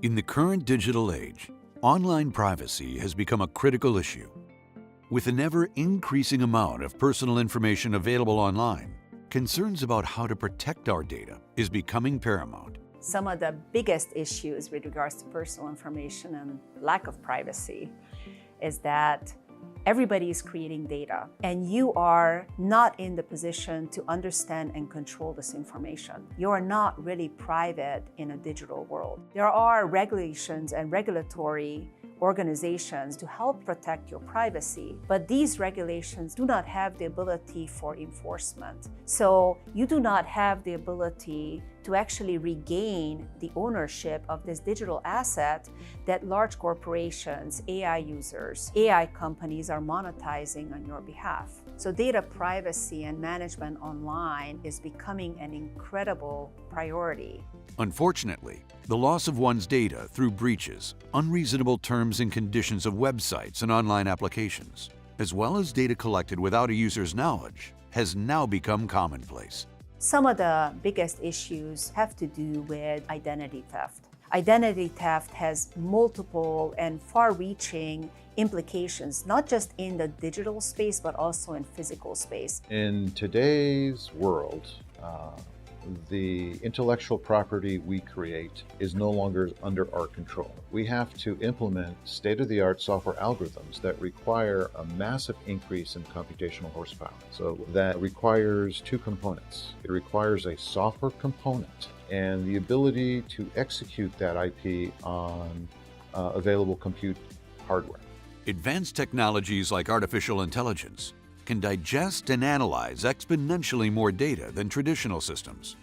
In the current digital age, online privacy has become a critical issue. With an ever-increasing amount of personal information available online, concerns about how to protect our data is becoming paramount. Some of the biggest issues with regards to personal information and lack of privacy is that everybody is creating data, and you are not in the position to understand and control this information. You are not really private in a digital world. There are regulations and regulatory organizations to help protect your privacy, but these regulations do not have the ability for enforcement. So you do not have the ability to actually regain the ownership of this digital asset that large corporations, AI users, AI companies are monetizing on your behalf. So data privacy and management online is becoming an incredible priority. Unfortunately, the loss of one's data through breaches, unreasonable terms and conditions of websites and online applications, as well as data collected without a user's knowledge, has now become commonplace. Some of the biggest issues have to do with identity theft. Identity theft has multiple and far-reaching implications, not just in the digital space, but also in physical space. In today's world, the intellectual property we create is no longer under our control. We have to implement state-of-the-art software algorithms that require a massive increase in computational horsepower. So that requires two components. It requires a software component and the ability to execute that IP on available compute hardware. Advanced technologies like artificial intelligence can digest and analyze exponentially more data than traditional systems.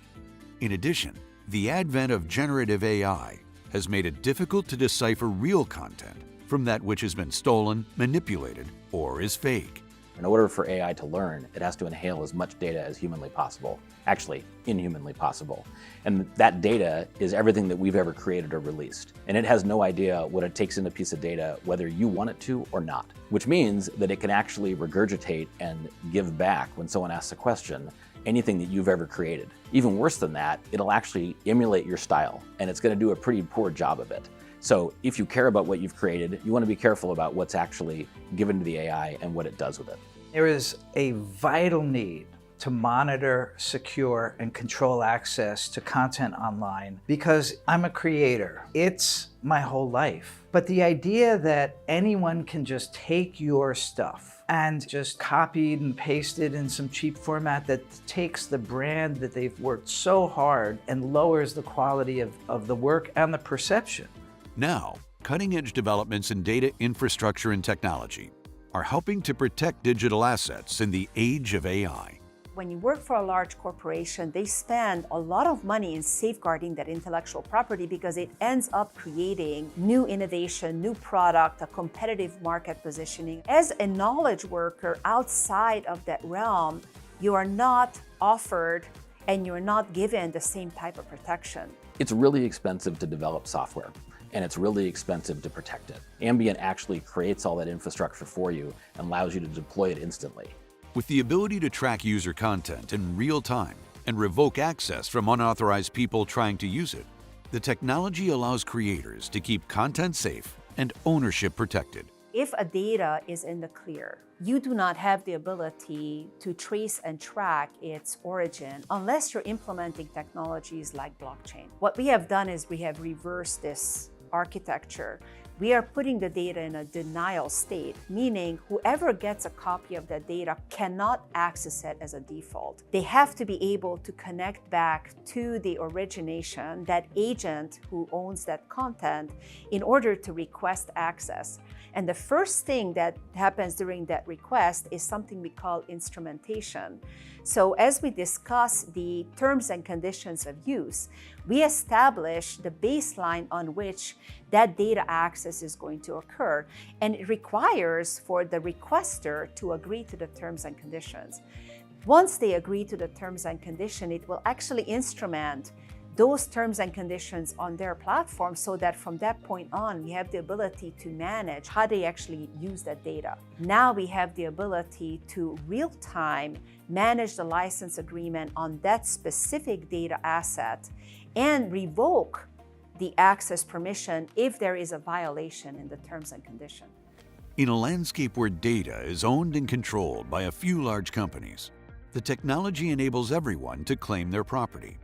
In addition, the advent of generative AI has made it difficult to decipher real content from that which has been stolen, manipulated, or is fake. In order for AI to learn, it has to inhale as much data as humanly possible, actually inhumanly possible. And that data is everything that we've ever created or released. And it has no idea what it takes in a piece of data, whether you want it to or not, which means that it can actually regurgitate and give back when someone asks a question, anything that you've ever created. Even worse than that, it'll actually emulate your style, and it's going to do a pretty poor job of it. So if you care about what you've created, you want to be careful about what's actually given to the AI and what it does with it. There is a vital need to monitor, secure, and control access to content online because I'm a creator. It's my whole life. But the idea that anyone can just take your stuff and just copy and paste it in some cheap format that takes the brand that they've worked so hard and lowers the quality of the work and the perception. Now, cutting-edge developments in data infrastructure and technology are helping to protect digital assets in the age of AI. When you work for a large corporation, they spend a lot of money in safeguarding that intellectual property because it ends up creating new innovation, new product, a competitive market positioning. As a knowledge worker outside of that realm, you are not offered and you're not given the same type of protection. It's really expensive to develop software, and it's really expensive to protect it. Ambient actually creates all that infrastructure for you and allows you to deploy it instantly. With the ability to track user content in real time and revoke access from unauthorized people trying to use it, the technology allows creators to keep content safe and ownership protected. If a data is in the clear, you do not have the ability to trace and track its origin unless you're implementing technologies like blockchain. What we have done is we have reversed this architecture. We are putting the data in a denial state, meaning whoever gets a copy of that data cannot access it as a default. They have to be able to connect back to the origination, that agent who owns that content, in order to request access. And the first thing that happens during that request is something we call instrumentation. So as we discuss the terms and conditions of use, we establish the baseline on which that data access is going to occur. And it requires for the requester to agree to the terms and conditions. Once they agree to the terms and conditions, it will actually instrument those terms and conditions on their platform so that from that point on, we have the ability to manage how they actually use that data. Now we have the ability to real-time manage the license agreement on that specific data asset and revoke the access permission if there is a violation in the terms and condition. In a landscape where data is owned and controlled by a few large companies, the technology enables everyone to claim their property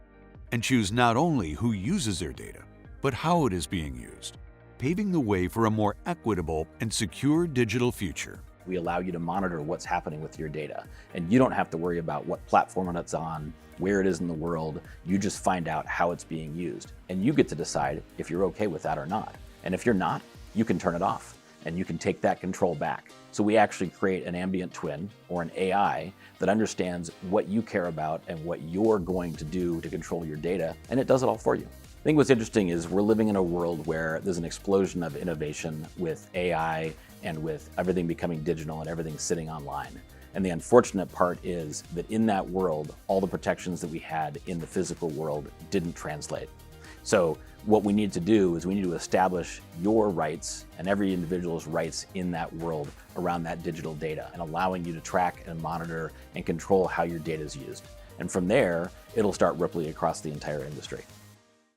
and choose not only who uses their data, but how it is being used, paving the way for a more equitable and secure digital future. We allow you to monitor what's happening with your data, and you don't have to worry about what platform it's on, where it is in the world. You just find out how it's being used, and you get to decide if you're okay with that or not. And if you're not, you can turn it off, and you can take that control back. So we actually create an ambient twin, or an AI, that understands what you care about and what you're going to do to control your data, and it does it all for you. I think what's interesting is we're living in a world where there's an explosion of innovation with AI and with everything becoming digital and everything sitting online. And the unfortunate part is that in that world, all the protections that we had in the physical world didn't translate. So what we need to do is we need to establish your rights and every individual's rights in that world around that digital data, and allowing you to track and monitor and control how your data is used. And from there, it'll start rippling across the entire industry.